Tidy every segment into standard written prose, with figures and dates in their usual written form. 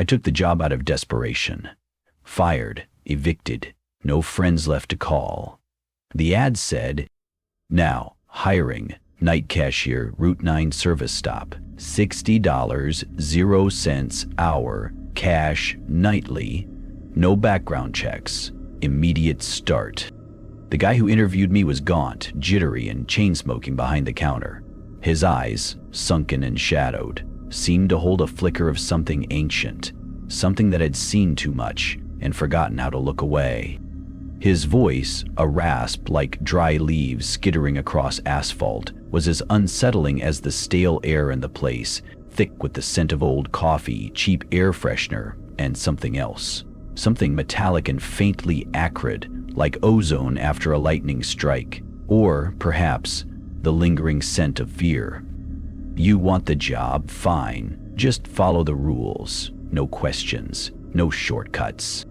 took the job out of desperation. Fired, evicted, no friends left to call. The ad said, "Now, hiring, night cashier, Route 9 service stop, $60, 0 cents hour, cash, nightly, no background checks, immediate start." The guy who interviewed me was gaunt, jittery, and chain-smoking behind the counter. His eyes, sunken and shadowed, seemed to hold a flicker of something ancient, something that had seen too much and forgotten how to look away. His voice, a rasp like dry leaves skittering across asphalt, was as unsettling as the stale air in the place, thick with the scent of old coffee, cheap air freshener, and something else. Something metallic and faintly acrid, like ozone after a lightning strike, or, perhaps, the lingering scent of fear. "You want the job? Fine. Just follow the rules. No questions. No shortcuts."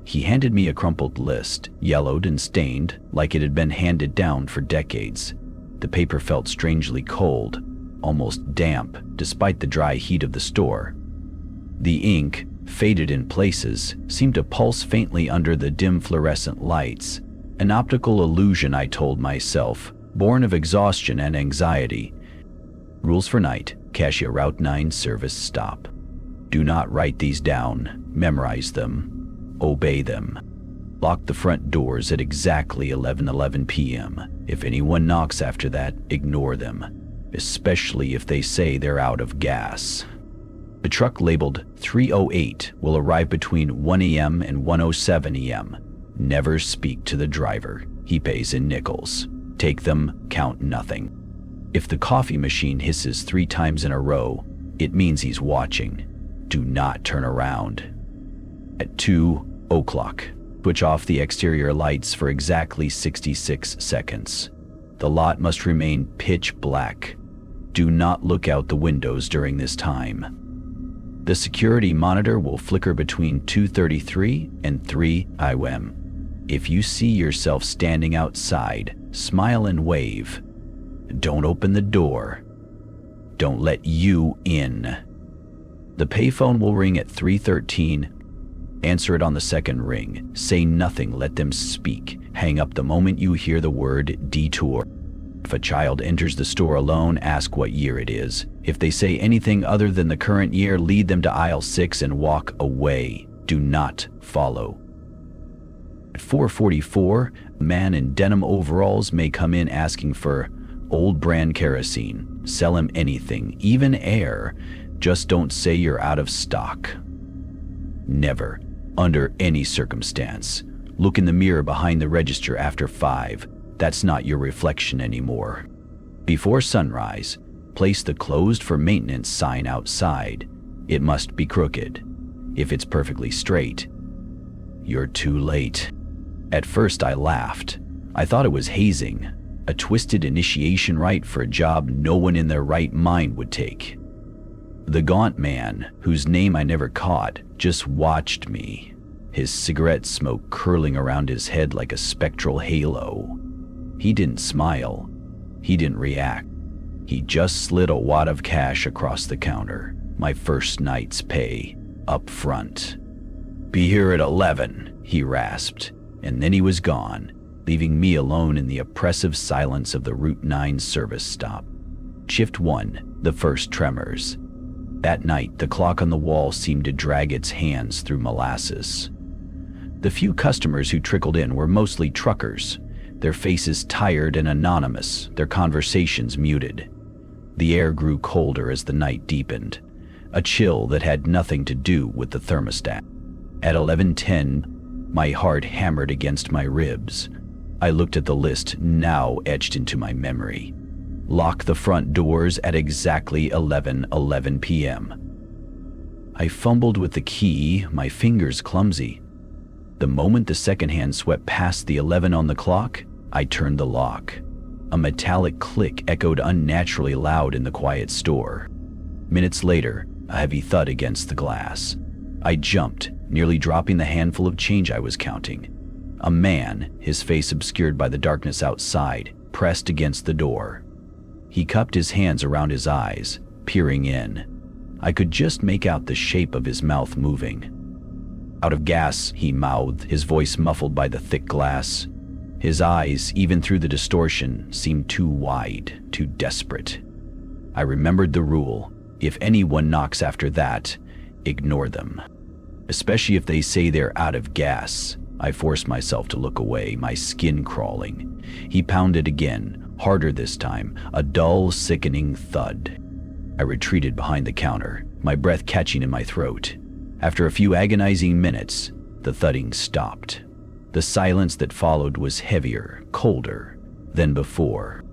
He handed me a crumpled list, yellowed and stained like it had been handed down for decades. The paper felt strangely cold, almost damp, despite the dry heat of the store. The ink, faded in places, seemed to pulse faintly under the dim fluorescent lights. An optical illusion, I told myself, born of exhaustion and anxiety. Rules for night, Cashier Route 9 service stop. Do not write these down, memorize them, obey them. Lock the front doors at exactly 11:11 p.m. If anyone knocks after that, ignore them, especially if they say they're out of gas. A truck labeled 308 will arrive between 1 a.m. and 1:07 a.m. Never speak to the driver. He pays in nickels. Take them, count nothing. If the coffee machine hisses 3 times in a row, it means he's watching. Do not turn around. At 2:00, switch off the exterior lights for exactly 66 seconds. The lot must remain pitch black. Do not look out the windows during this time. The security monitor will flicker between 2:33 and 3 a.m. If you see yourself standing outside, smile and wave. Don't open the door. Don't let you in. The payphone will ring at 3:13. Answer it on the second ring. Say nothing, let them speak. Hang up the moment you hear the word detour. If a child enters the store alone, ask what year it is. If they say anything other than the current year, lead them to aisle 6 and walk away. Do not follow. At 4:44, a man in denim overalls may come in asking for old brand kerosene. Sell him anything, even air. Just don't say you're out of stock. Never, under any circumstance, look in the mirror behind the register after 5. That's not your reflection anymore. Before sunrise, place the closed for maintenance sign outside. It must be crooked. If it's perfectly straight, you're too late. At first I laughed. I thought it was hazing, a twisted initiation rite for a job no one in their right mind would take. The gaunt man, whose name I never caught, just watched me, his cigarette smoke curling around his head like a spectral halo. He didn't smile. He didn't react. He just slid a wad of cash across the counter, my first night's pay, up front. "Be here at 11, he rasped, and then he was gone, leaving me alone in the oppressive silence of the Route 9 service stop. Shift 1, the first tremors. That night, the clock on the wall seemed to drag its hands through molasses. The few customers who trickled in were mostly truckers, their faces tired and anonymous, their conversations muted. The air grew colder as the night deepened, a chill that had nothing to do with the thermostat. At 11:10, my heart hammered against my ribs. I looked at the list now etched into my memory. Lock the front doors at exactly 11:11 p.m. I fumbled with the key, my fingers clumsy. The moment the second hand swept past the 11 on the clock, I turned the lock. A metallic click echoed unnaturally loud in the quiet store. Minutes later, a heavy thud against the glass. I jumped, nearly dropping the handful of change I was counting. A man, his face obscured by the darkness outside, pressed against the door. He cupped his hands around his eyes, peering in. I could just make out the shape of his mouth moving. "Out of gas," he mouthed, his voice muffled by the thick glass. His eyes, even through the distortion, seemed too wide, too desperate. I remembered the rule: if anyone knocks after that, ignore them. Especially if they say they're out of gas. I forced myself to look away, my skin crawling. He pounded again, harder this time, a dull, sickening thud. I retreated behind the counter, my breath catching in my throat. After a few agonizing minutes, the thudding stopped. The silence that followed was heavier, colder than before.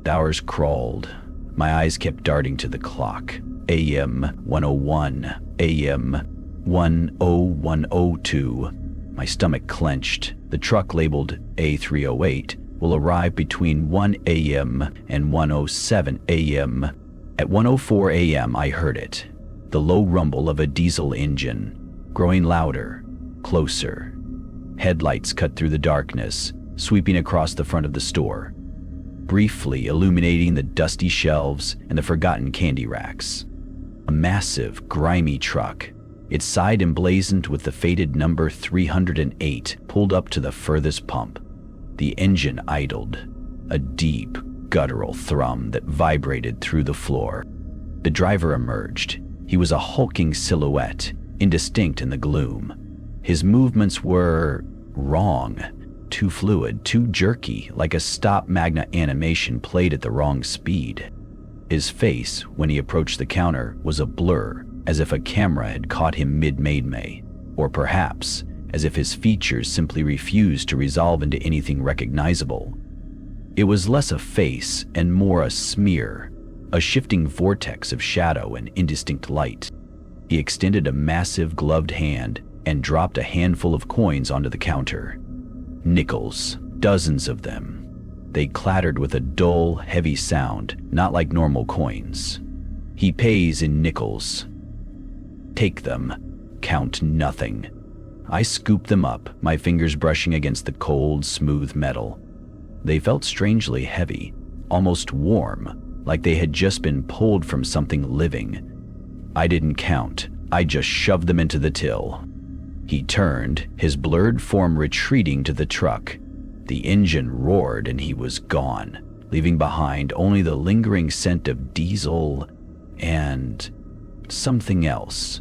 The hours crawled. My eyes kept darting to the clock. AM 101, AM 10102. My stomach clenched. The truck labeled A308 will arrive between 1 a.m. and 1:07 a.m. At 1:04 a.m. I heard it. The low rumble of a diesel engine, growing louder, closer. Headlights cut through the darkness, sweeping across the front of the store, briefly illuminating the dusty shelves and the forgotten candy racks. A massive, grimy truck, its side emblazoned with the faded number 308, pulled up to the furthest pump. The engine idled, a deep, guttural thrum that vibrated through the floor. The driver emerged. He was a hulking silhouette, indistinct in the gloom. His movements were wrong, too fluid, too jerky, like a stop magna animation played at the wrong speed. His face, when he approached the counter, was a blur, as if a camera had caught him mid-May, or perhaps as if his features simply refused to resolve into anything recognizable. It was less a face and more a smear, a shifting vortex of shadow and indistinct light. He extended a massive gloved hand and dropped a handful of coins onto the counter. Nickels, dozens of them. They clattered with a dull, heavy sound, not like normal coins. "He pays in nickels. Take them. Count nothing." I scooped them up, my fingers brushing against the cold, smooth metal. They felt strangely heavy, almost warm, like they had just been pulled from something living. I didn't count. I just shoved them into the till. He turned, his blurred form retreating to the truck. The engine roared and he was gone, leaving behind only the lingering scent of diesel and something else.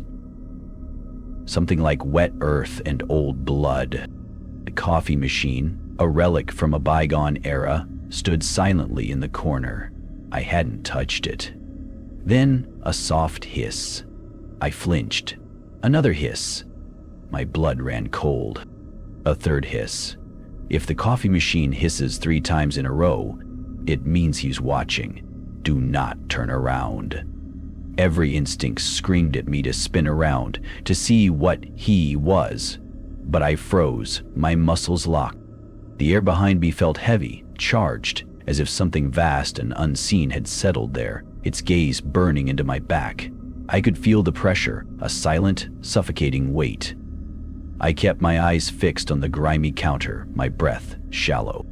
Something like wet earth and old blood. The coffee machine, a relic from a bygone era, stood silently in the corner. I hadn't touched it. Then a soft hiss. I flinched. Another hiss. My blood ran cold. A third hiss. If the coffee machine hisses 3 times in a row, it means he's watching. Do not turn around. Every instinct screamed at me to spin around, to see what he was. But I froze, my muscles locked. The air behind me felt heavy, charged, as if something vast and unseen had settled there, its gaze burning into my back. I could feel the pressure, a silent, suffocating weight. I kept my eyes fixed on the grimy counter, my breath shallow.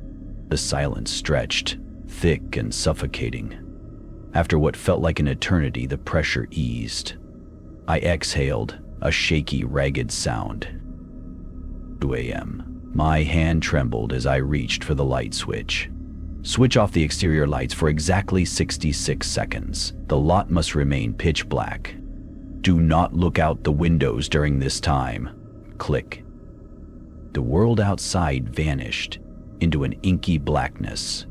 The silence stretched, thick and suffocating. After what felt like an eternity, the pressure eased. I exhaled, a shaky, ragged sound. 2 a.m. My hand trembled as I reached for the light switch. Switch off the exterior lights for exactly 66 seconds. The lot must remain pitch black. Do not look out the windows during this time. Click. The world outside vanished into an inky blackness.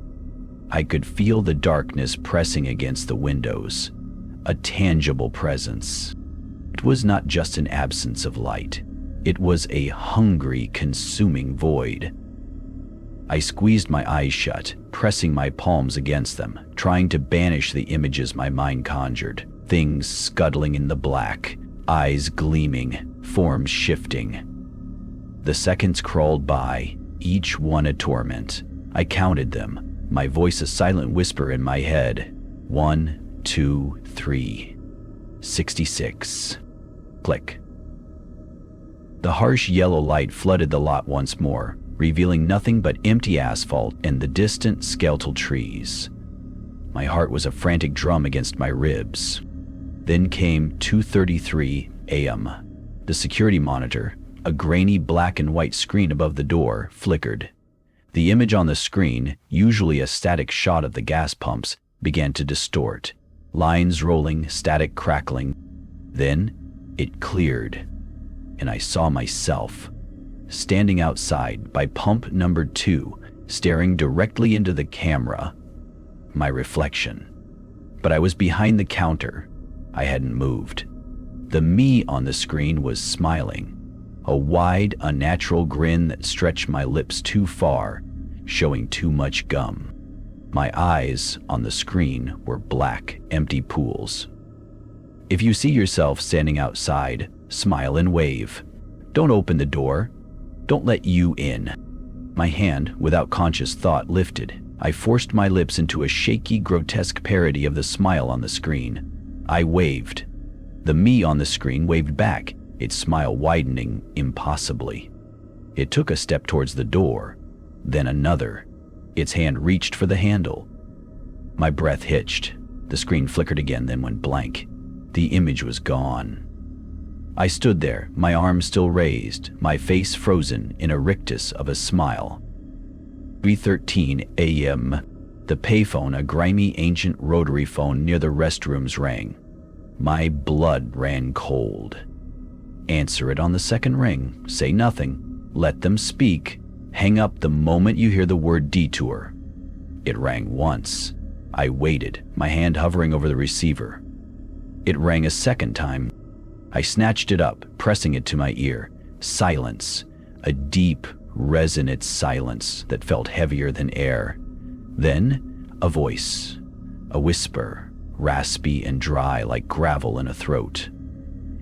I could feel the darkness pressing against the windows, a tangible presence. It was not just an absence of light. It was a hungry, consuming void. I squeezed my eyes shut, pressing my palms against them, trying to banish the images my mind conjured. Things scuttling in the black, eyes gleaming, forms shifting. The seconds crawled by, each one a torment. I counted them, my voice a silent whisper in my head. 1, 2, 3. 66. Click. The harsh yellow light flooded the lot once more, revealing nothing but empty asphalt and the distant skeletal trees. My heart was a frantic drum against my ribs. Then came 2:33 a.m. The security monitor, a grainy black and white screen above the door, flickered. The image on the screen, usually a static shot of the gas pumps, began to distort. Lines rolling, static crackling. Then it cleared, and I saw myself, standing outside by pump number 2, staring directly into the camera. My reflection. But I was behind the counter. I hadn't moved. The me on the screen was smiling, a wide, unnatural grin that stretched my lips too far, showing too much gum. My eyes on the screen were black, empty pools. If you see yourself standing outside, smile and wave. Don't open the door. Don't let you in. My hand, without conscious thought, lifted. I forced my lips into a shaky, grotesque parody of the smile on the screen. I waved. The me on the screen waved back, its smile widening impossibly. It took a step towards the door, then another. Its hand reached for the handle. My breath hitched. The screen flickered again, then went blank. The image was gone. I stood there, my arms still raised, my face frozen in a rictus of a smile. 3:13 a.m. The payphone, a grimy ancient rotary phone near the restrooms, rang. My blood ran cold. Answer it on the second ring. Say nothing. Let them speak. Hang up the moment you hear the word detour. It rang once. I waited, my hand hovering over the receiver. It rang a second time. I snatched it up, pressing it to my ear. Silence. A deep, resonant silence that felt heavier than air. Then, a voice. A whisper, raspy and dry like gravel in a throat.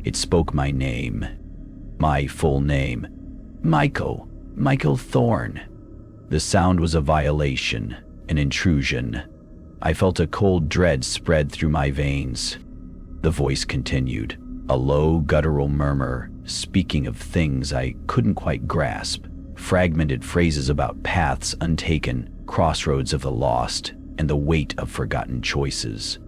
It spoke my name. My full name. Michael Thorne. The sound was a violation, an intrusion. I felt a cold dread spread through my veins. The voice continued, a low, guttural murmur, speaking of things I couldn't quite grasp, fragmented phrases about paths untaken, crossroads of the lost, and the weight of forgotten choices.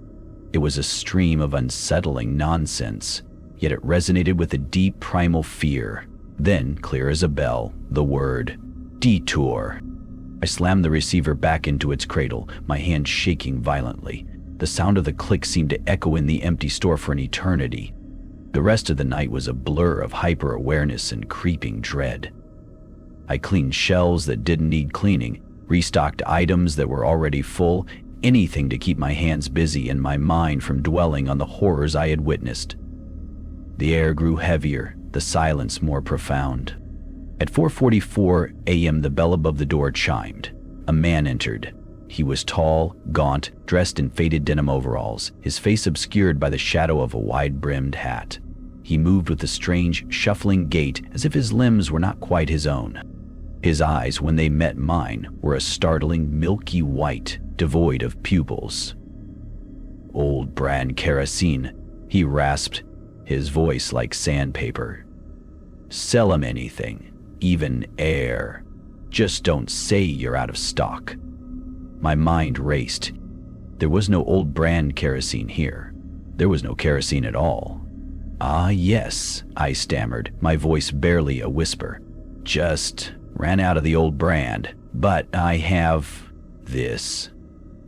It was a stream of unsettling nonsense, yet it resonated with a deep primal fear. Then, clear as a bell, the word, detour. I slammed the receiver back into its cradle, my hand shaking violently. The sound of the click seemed to echo in the empty store for an eternity. The rest of the night was a blur of hyper-awareness and creeping dread. I cleaned shelves that didn't need cleaning, restocked items that were already full, anything to keep my hands busy and my mind from dwelling on the horrors I had witnessed. The air grew heavier, the silence more profound. At 4:44 a.m. the bell above the door chimed. A man entered. He was tall, gaunt, dressed in faded denim overalls, his face obscured by the shadow of a wide-brimmed hat. He moved with a strange, shuffling gait as if his limbs were not quite his own. His eyes, when they met mine, were a startling milky white, devoid of pupils. "Old brand kerosene," he rasped, his voice like sandpaper. "Sell 'em anything, even air. Just don't say you're out of stock." My mind raced. There was no old brand kerosene here. There was no kerosene at all. "Ah, yes," I stammered, my voice barely a whisper. "Just ran out of the old brand, but I have this."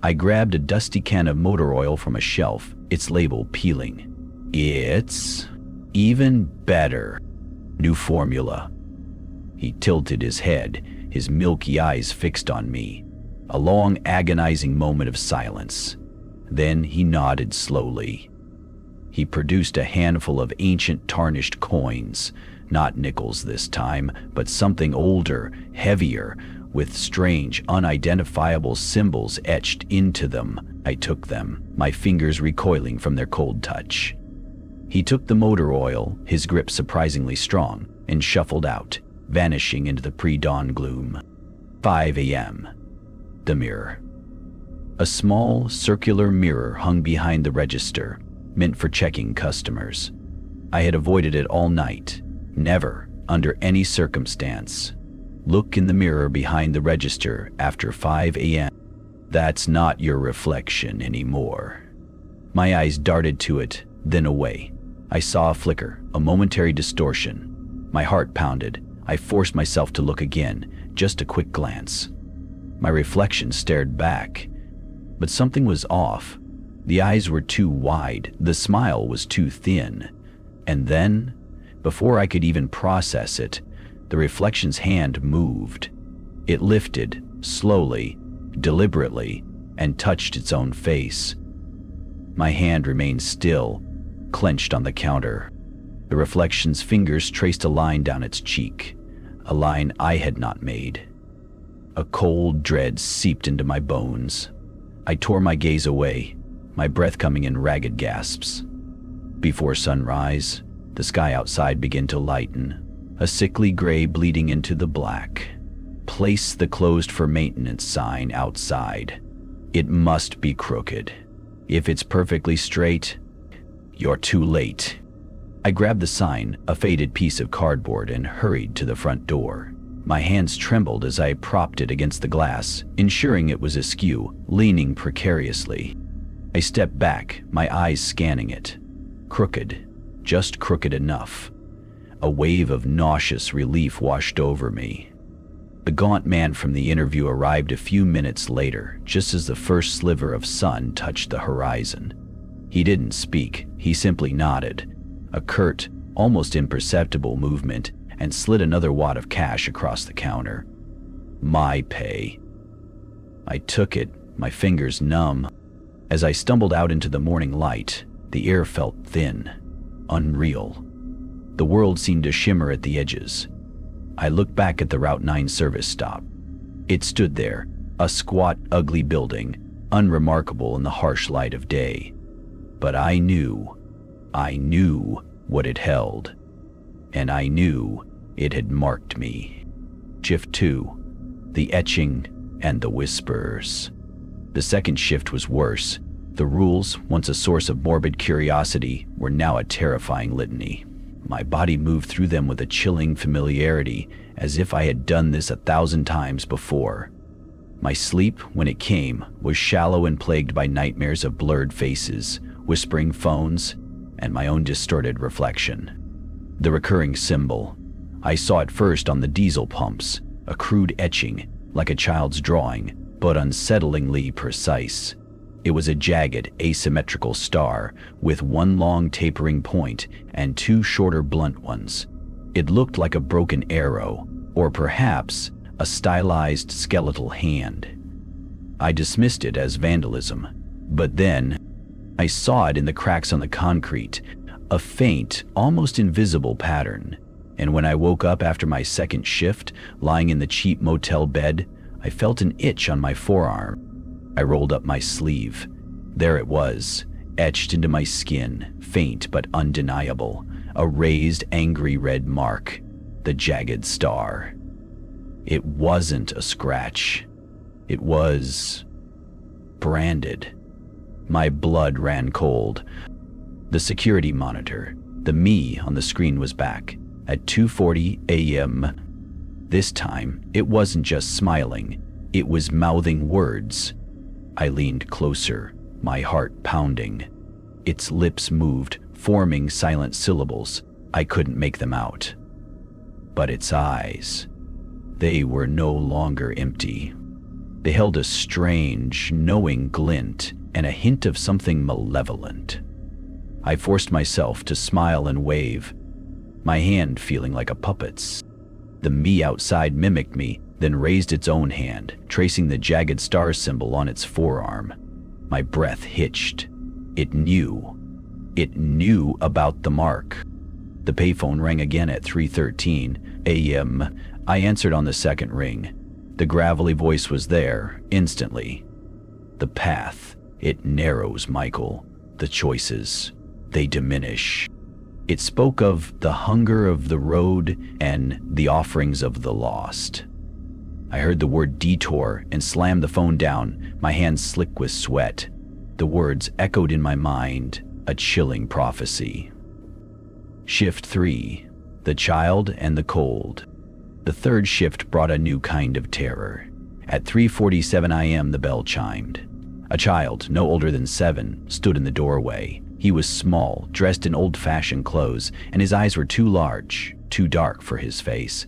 I grabbed a dusty can of motor oil from a shelf, its label peeling. "It's even better. New formula." He tilted his head, his milky eyes fixed on me. A long, agonizing moment of silence. Then he nodded slowly. He produced a handful of ancient tarnished coins, not nickels this time, but something older, heavier, with strange, unidentifiable symbols etched into them. I took them, my fingers recoiling from their cold touch. He took the motor oil, his grip surprisingly strong, and shuffled out, vanishing into the pre-dawn gloom. 5 a.m. The mirror. A small, circular mirror hung behind the register, meant for checking customers. I had avoided it all night. Never, under any circumstance, look in the mirror behind the register after 5 a.m. That's not your reflection anymore. My eyes darted to it, then away. I saw a flicker, a momentary distortion. My heart pounded. I forced myself to look again, just a quick glance. My reflection stared back, but something was off. The eyes were too wide, the smile was too thin. And then, before I could even process it, the reflection's hand moved. It lifted, slowly, deliberately, and touched its own face. My hand remained still, clenched on the counter. The reflection's fingers traced a line down its cheek, a line I had not made. A cold dread seeped into my bones. I tore my gaze away, my breath coming in ragged gasps. Before sunrise, the sky outside began to lighten, a sickly gray bleeding into the black. Place the closed for maintenance sign outside. It must be crooked. If it's perfectly straight, you're too late. I grabbed the sign, a faded piece of cardboard, and hurried to the front door. My hands trembled as I propped it against the glass, ensuring it was askew, leaning precariously. I stepped back, my eyes scanning it. Crooked, just crooked enough. A wave of nauseous relief washed over me. The gaunt man from the interview arrived a few minutes later, just as the first sliver of sun touched the horizon. He didn't speak, he simply nodded. A curt, almost imperceptible movement, and slid another wad of cash across the counter. My pay. I took it, my fingers numb. As I stumbled out into the morning light, the air felt thin, unreal. The world seemed to shimmer at the edges. I looked back at the Route 9 service stop. It stood there, a squat, ugly building, unremarkable in the harsh light of day. But I knew what it held. And I knew it had marked me. Shift 2, the etching and the whispers. The second shift was worse. The rules, once a source of morbid curiosity, were now a terrifying litany. My body moved through them with a chilling familiarity, as if I had done this 1,000 times before. My sleep, when it came, was shallow and plagued by nightmares of blurred faces, whispering phones, and my own distorted reflection. The recurring symbol. I saw it first on the diesel pumps, a crude etching, like a child's drawing, but unsettlingly precise. It was a jagged, asymmetrical star, with one long tapering point and two shorter blunt ones. It looked like a broken arrow, or perhaps a stylized skeletal hand. I dismissed it as vandalism, but then I saw it in the cracks on the concrete, a faint, almost invisible pattern. And when I woke up after my second shift, lying in the cheap motel bed, I felt an itch on my forearm. I rolled up my sleeve. There it was, etched into my skin, faint but undeniable, a raised, angry red mark, the jagged star. It wasn't a scratch. It was branded. My blood ran cold. The security monitor, the me on the screen, was back at 2:40 a.m. This time, it wasn't just smiling, it was mouthing words. I leaned closer, my heart pounding. Its lips moved, forming silent syllables. I couldn't make them out. But its eyes, they were no longer empty. They held a strange, knowing glint and a hint of something malevolent. I forced myself to smile and wave, my hand feeling like a puppet's. The me outside mimicked me, then raised its own hand, tracing the jagged star symbol on its forearm. My breath hitched. It knew. It knew about the mark. The payphone rang again at 3:13 a.m. I answered on the second ring. The gravelly voice was there, instantly. The path, it narrows, Michael. The choices, they diminish. It spoke of the hunger of the road and the offerings of the lost. I heard the word detour and slammed the phone down, my hands slick with sweat. The words echoed in my mind, a chilling prophecy. Shift 3, the child and the cold. The third shift brought a new kind of terror. At 3:47 a.m. the bell chimed. A child, no older than 7, stood in the doorway. He was small, dressed in old-fashioned clothes, and his eyes were too large, too dark for his face.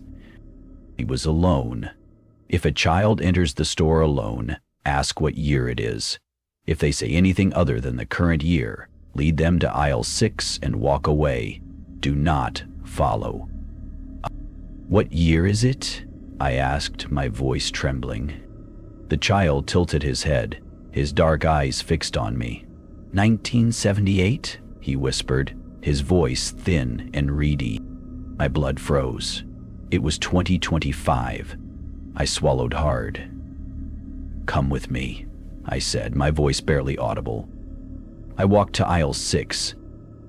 He was alone. If a child enters the store alone, ask what year it is. If they say anything other than the current year, lead them to aisle 6 and walk away. Do not follow. "What year is it?" I asked, my voice trembling. The child tilted his head, his dark eyes fixed on me. 1978, he whispered, his voice thin and reedy. My blood froze. It was 2025. I swallowed hard. "Come with me," I said, my voice barely audible. I walked to aisle 6,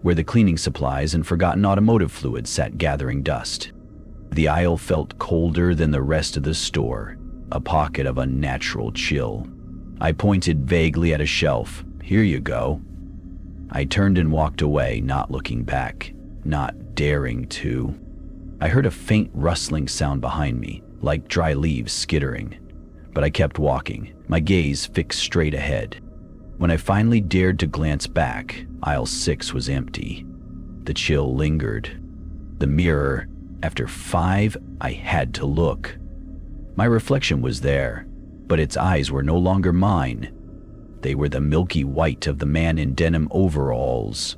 where the cleaning supplies and forgotten automotive fluid sat gathering dust. The aisle felt colder than the rest of the store, a pocket of unnatural chill. I pointed vaguely at a shelf. "Here you go." I turned and walked away, not looking back, not daring to. I heard a faint rustling sound behind me, like dry leaves skittering. But I kept walking, my gaze fixed straight ahead. When I finally dared to glance back, aisle 6 was empty. The chill lingered. The mirror, after 5, I had to look. My reflection was there, but its eyes were no longer mine. They were the milky white of the man in denim overalls.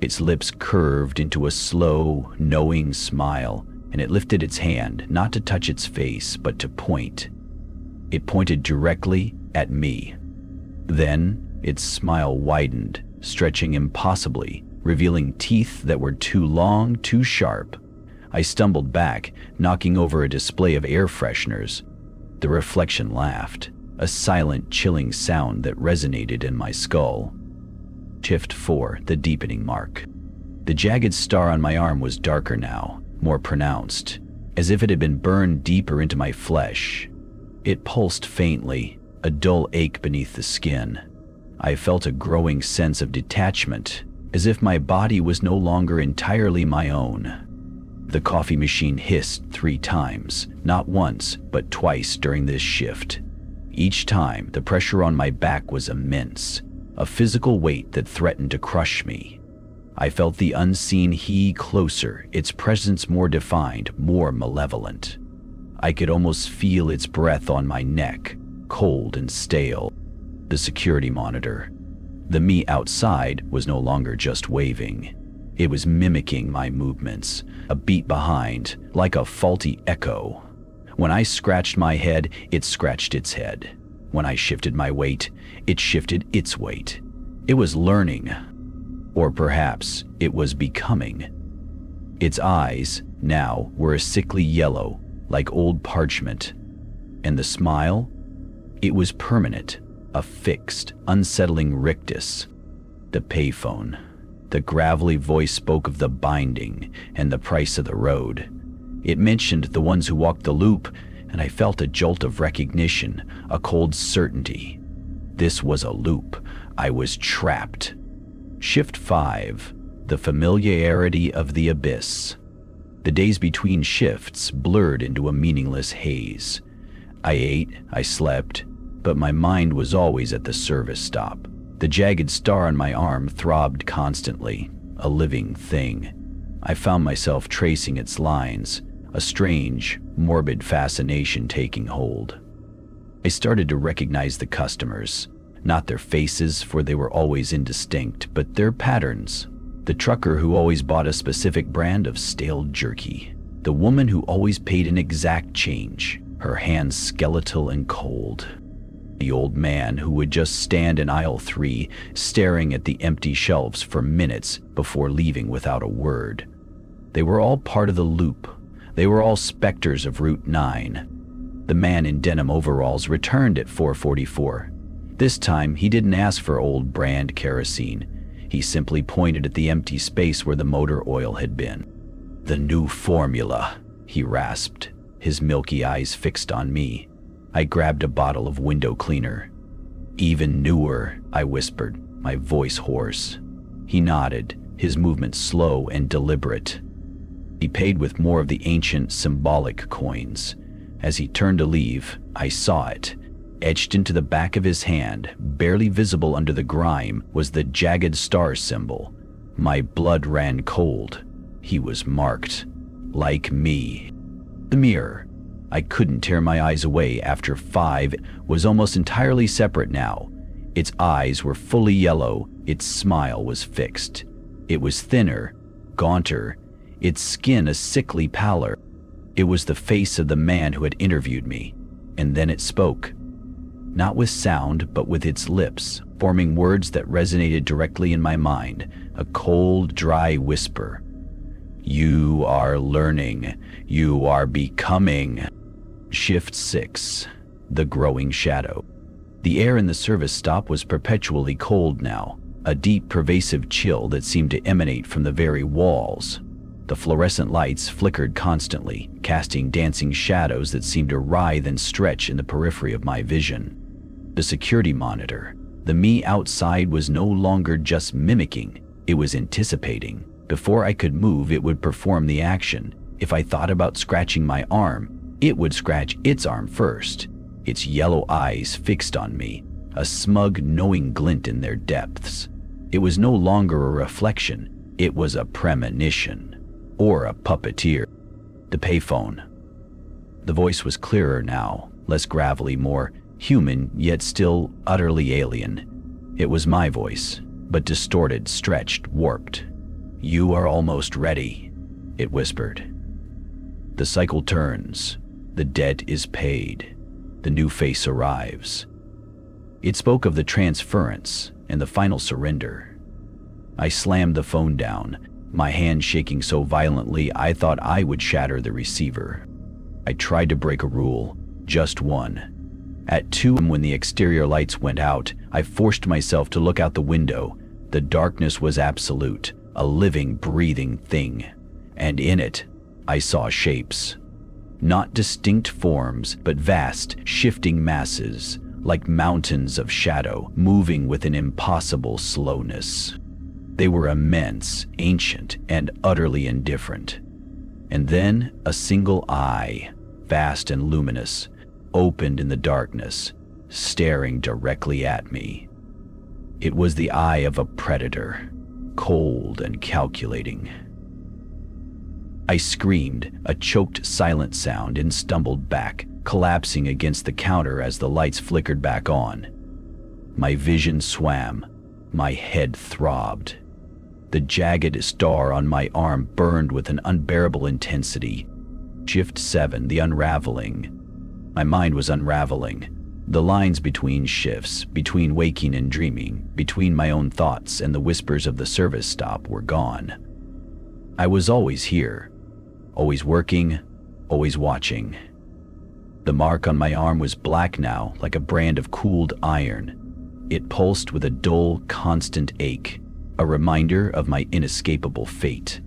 Its lips curved into a slow, knowing smile, and it lifted its hand, not to touch its face, but to point. It pointed directly at me. Then its smile widened, stretching impossibly, revealing teeth that were too long, too sharp. I stumbled back, knocking over a display of air fresheners. The reflection laughed, a silent, chilling sound that resonated in my skull. Shift 4, the deepening mark. The jagged star on my arm was darker now, more pronounced, as if it had been burned deeper into my flesh. It pulsed faintly, a dull ache beneath the skin. I felt a growing sense of detachment, as if my body was no longer entirely my own. The coffee machine hissed 3 times, not once, but twice during this shift. Each time, the pressure on my back was immense, a physical weight that threatened to crush me. I felt the unseen he closer, its presence more defined, more malevolent. I could almost feel its breath on my neck, cold and stale. The security monitor. The me outside was no longer just waving. It was mimicking my movements, a beat behind, like a faulty echo. When I scratched my head, it scratched its head. When I shifted my weight, it shifted its weight. It was learning, or perhaps it was becoming. Its eyes, now, were a sickly yellow, like old parchment. And the smile? It was permanent, a fixed, unsettling rictus. The payphone. The gravelly voice spoke of the binding and the price of the road. It mentioned the ones who walked the loop, and I felt a jolt of recognition, a cold certainty. This was a loop. I was trapped. Shift 5, the familiarity of the abyss. The days between shifts blurred into a meaningless haze. I ate, I slept, but my mind was always at the service stop. The jagged star on my arm throbbed constantly, a living thing. I found myself tracing its lines, a strange, morbid fascination taking hold. I started to recognize the customers, not their faces, for they were always indistinct, but their patterns. The trucker who always bought a specific brand of stale jerky. The woman who always paid an exact change, her hands skeletal and cold. The old man who would just stand in aisle 3, staring at the empty shelves for minutes before leaving without a word. They were all part of the loop. They were all specters of Route 9. The man in denim overalls returned at 4:44. This time, he didn't ask for old brand kerosene. He simply pointed at the empty space where the motor oil had been. "The new formula," he rasped, his milky eyes fixed on me. I grabbed a bottle of window cleaner. "Even newer," I whispered, my voice hoarse. He nodded, his movements slow and deliberate. He paid with more of the ancient symbolic coins. As he turned to leave, I saw it. Etched into the back of his hand, barely visible under the grime, was the jagged star symbol. My blood ran cold. He was marked. Like me. The mirror. I couldn't tear my eyes away after 5. Was almost entirely separate now. Its eyes were fully yellow. Its smile was fixed. It was thinner, gaunter, its skin a sickly pallor. It was the face of the man who had interviewed me. And then it spoke. Not with sound, but with its lips, forming words that resonated directly in my mind, a cold, dry whisper. You are learning. You are becoming. Shift 6. The growing shadow. The air in the service stop was perpetually cold now, a deep, pervasive chill that seemed to emanate from the very walls. The fluorescent lights flickered constantly, casting dancing shadows that seemed to writhe and stretch in the periphery of my vision. The security monitor, the me outside, was no longer just mimicking, it was anticipating. Before I could move, it would perform the action. If I thought about scratching my arm, it would scratch its arm first, its yellow eyes fixed on me, a smug, knowing glint in their depths. It was no longer a reflection, it was a premonition. Or a puppeteer. The payphone. The voice was clearer now, less gravelly, more human, yet still utterly alien. It was my voice, but distorted, stretched, warped. You are almost ready, it whispered. The cycle turns. The debt is paid. The new face arrives. It spoke of the transference and the final surrender. I slammed the phone down, my hand shaking so violently I thought I would shatter the receiver. I tried to break a rule, just one. At 2 when the exterior lights went out, I forced myself to look out the window. The darkness was absolute, a living, breathing thing. And in it, I saw shapes. Not distinct forms, but vast, shifting masses, like mountains of shadow, moving with an impossible slowness. They were immense, ancient, and utterly indifferent. And then a single eye, vast and luminous, opened in the darkness, staring directly at me. It was the eye of a predator, cold and calculating. I screamed, a choked, silent sound, and stumbled back, collapsing against the counter as the lights flickered back on. My vision swam. My head throbbed. The jagged star on my arm burned with an unbearable intensity. Shift 7, the unraveling. My mind was unraveling. The lines between shifts, between waking and dreaming, between my own thoughts and the whispers of the service stop were gone. I was always here, always working, always watching. The mark on my arm was black now, like a brand of cooled iron. It pulsed with a dull, constant ache, a reminder of my inescapable fate.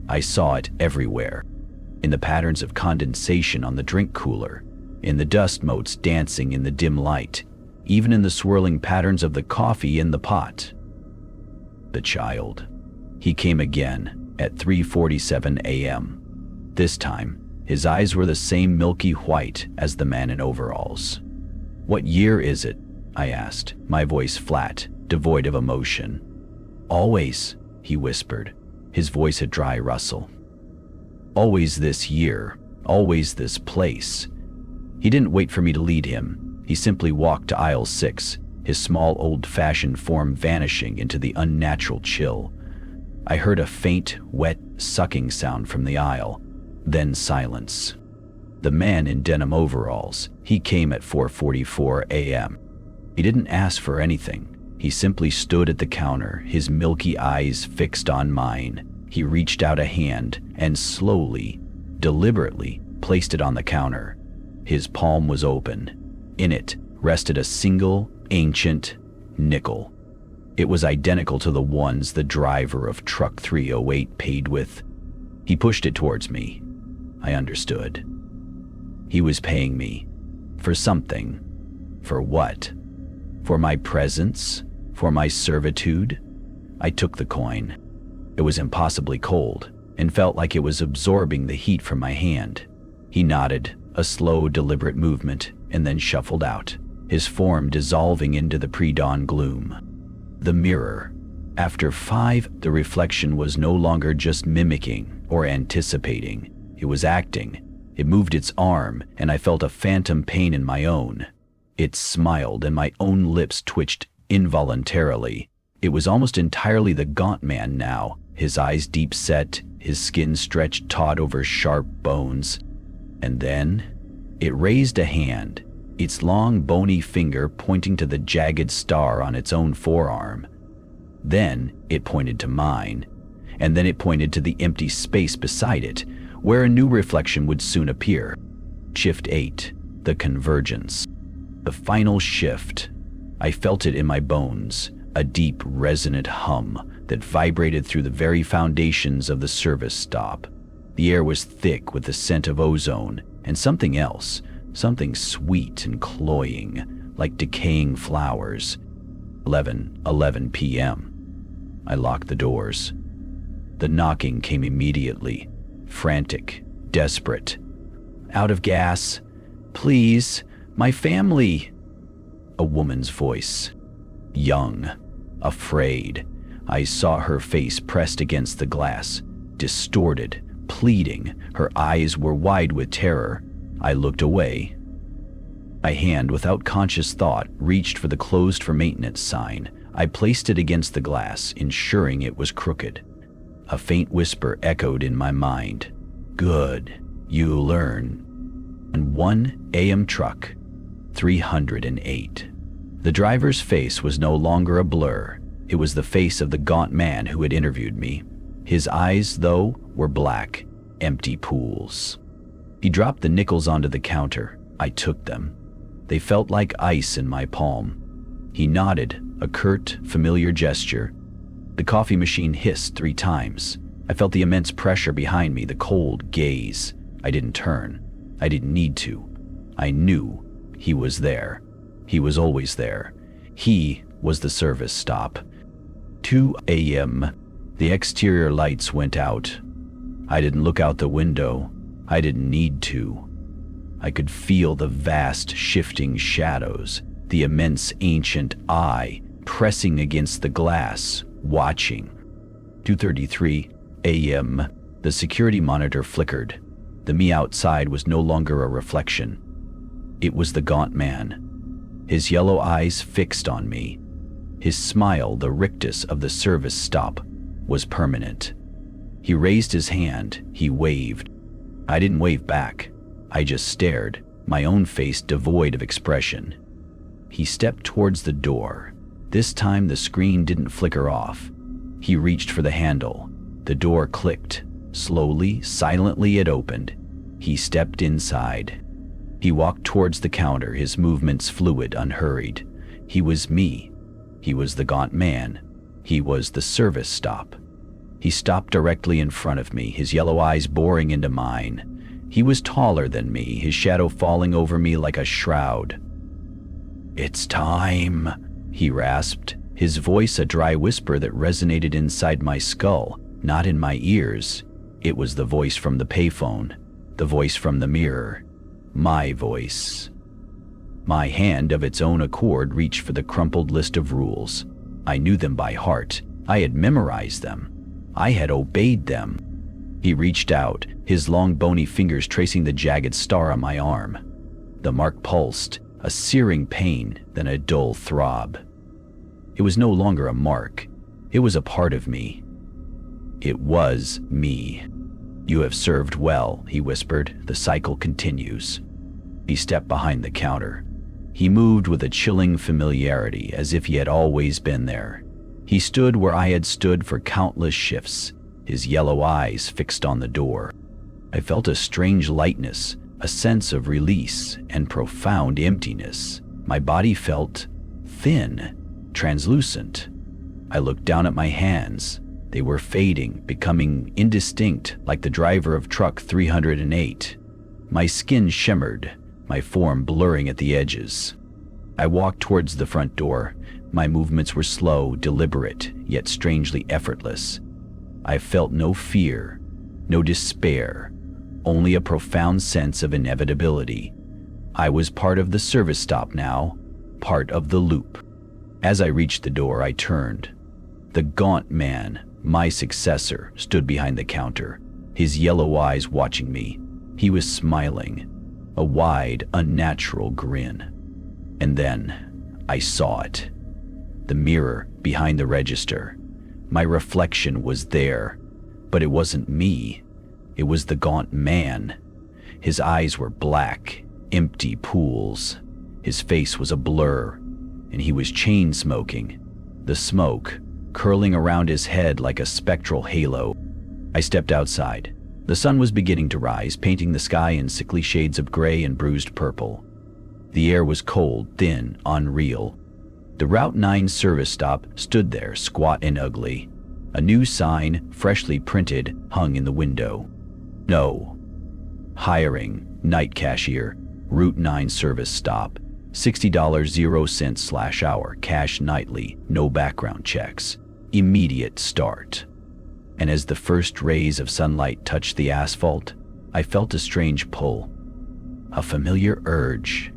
I saw it everywhere, in the patterns of condensation on the drink cooler, in the dust motes dancing in the dim light, even in the swirling patterns of the coffee in the pot. The child. He came again at 3:47 a.m. This time, his eyes were the same milky white as the man in overalls. "What year is it?" I asked, my voice flat, devoid of emotion. "Always," he whispered, his voice a dry rustle. "Always this year, always this place." He didn't wait for me to lead him. He simply walked to aisle 6, his small old-fashioned form vanishing into the unnatural chill. I heard a faint, wet, sucking sound from the aisle, then silence. The man in denim overalls, he came at 4:44 a.m. He didn't ask for anything. He simply stood at the counter, his milky eyes fixed on mine. He reached out a hand and slowly, deliberately, placed it on the counter. His palm was open. In it rested a single, ancient nickel. It was identical to the ones the driver of truck 308 paid with. He pushed it towards me. I understood. He was paying me. For something. For what? For my presence? For my servitude? I took the coin. It was impossibly cold, and felt like it was absorbing the heat from my hand. He nodded, a slow, deliberate movement, and then shuffled out, his form dissolving into the pre-dawn gloom. The mirror. After 5, the reflection was no longer just mimicking or anticipating. It was acting. It moved its arm, and I felt a phantom pain in my own. It smiled, and my own lips twitched involuntarily. It was almost entirely the gaunt man now, his eyes deep set, his skin stretched taut over sharp bones. And then, it raised a hand, its long bony finger pointing to the jagged star on its own forearm. Then it pointed to mine, and then it pointed to the empty space beside it, where a new reflection would soon appear. Shift 8, the convergence. The final shift. I felt it in my bones, a deep, resonant hum that vibrated through the very foundations of the service stop. The air was thick with the scent of ozone and something else, something sweet and cloying, like decaying flowers. 11 p.m. I locked the doors. The knocking came immediately, frantic, desperate. Out of gas. Please, my family. A woman's voice. Young, afraid. I saw her face pressed against the glass, distorted, pleading. Her eyes were wide with terror. I looked away. My hand, without conscious thought, reached for the closed for maintenance sign. I placed it against the glass, ensuring it was crooked. A faint whisper echoed in my mind. Good, you learn. And 1 a.m. truck, 308. The driver's face was no longer a blur. It was the face of the gaunt man who had interviewed me. His eyes, though, were black, empty pools. He dropped the nickels onto the counter. I took them. They felt like ice in my palm. He nodded, a curt, familiar gesture. The coffee machine hissed 3 times. I felt the immense pressure behind me, the cold gaze. I didn't turn. I didn't need to. I knew he was there. He was always there. He was the service stop. 2 a.m. The exterior lights went out. I didn't look out the window. I didn't need to. I could feel the vast, shifting shadows, the immense ancient eye pressing against the glass, watching. 2:33 a.m. The security monitor flickered. The me outside was no longer a reflection. It was the gaunt man. His yellow eyes fixed on me. His smile, the rictus of the service stop, was permanent. He raised his hand. He waved. I didn't wave back. I just stared, my own face devoid of expression. He stepped towards the door. This time the screen didn't flicker off. He reached for the handle. The door clicked. Slowly, silently it opened. He stepped inside. He walked towards the counter, his movements fluid, unhurried. He was me. He was the gaunt man. He was the service stop. He stopped directly in front of me, his yellow eyes boring into mine. He was taller than me, his shadow falling over me like a shroud. "It's time," he rasped, his voice a dry whisper that resonated inside my skull, not in my ears. It was the voice from the payphone, the voice from the mirror, my voice. My hand of its own accord reached for the crumpled list of rules. I knew them by heart. I had memorized them. I had obeyed them. He reached out, his long bony fingers tracing the jagged star on my arm. The mark pulsed, a searing pain, then a dull throb. It was no longer a mark. It was a part of me. It was me. "You have served well," he whispered. "The cycle continues." He stepped behind the counter. He moved with a chilling familiarity, as if he had always been there. He stood where I had stood for countless shifts, his yellow eyes fixed on the door. I felt a strange lightness, a sense of release and profound emptiness. My body felt thin, translucent. I looked down at my hands. They were fading, becoming indistinct, like the driver of truck 308. My skin shimmered, my form blurring at the edges. I walked towards the front door. My movements were slow, deliberate, yet strangely effortless. I felt no fear, no despair, only a profound sense of inevitability. I was part of the service stop now, part of the loop. As I reached the door, I turned. The gaunt man, my successor, stood behind the counter, his yellow eyes watching me. He was smiling, a wide, unnatural grin. And then I saw it. The mirror behind the register. My reflection was there, but it wasn't me. It was the gaunt man. His eyes were black, empty pools. His face was a blur, and he was chain smoking, the smoke curling around his head like a spectral halo. I stepped outside. The sun was beginning to rise, painting the sky in sickly shades of gray and bruised purple. The air was cold, thin, unreal. The Route 9 service stop stood there, squat and ugly. A new sign, freshly printed, hung in the window. No. Hiring, night cashier, Route 9 service stop. $60 0 cents/hour, cash nightly, no background checks. Immediate start. And as the first rays of sunlight touched the asphalt, I felt a strange pull, a familiar urge.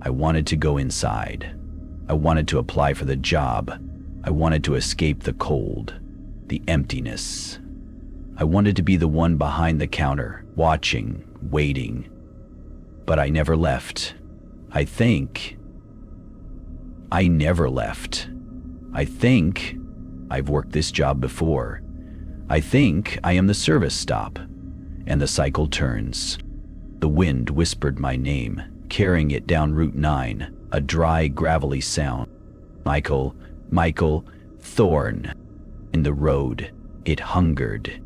I wanted to go inside. I wanted to apply for the job. I wanted to escape the cold, the emptiness. I wanted to be the one behind the counter, watching, waiting. But I never left. I think I never left. I think I've worked this job before. I think I am the service stop. And the cycle turns. The wind whispered my name, carrying it down Route 9, a dry, gravelly sound. Michael, Thorne. In the road, it hungered.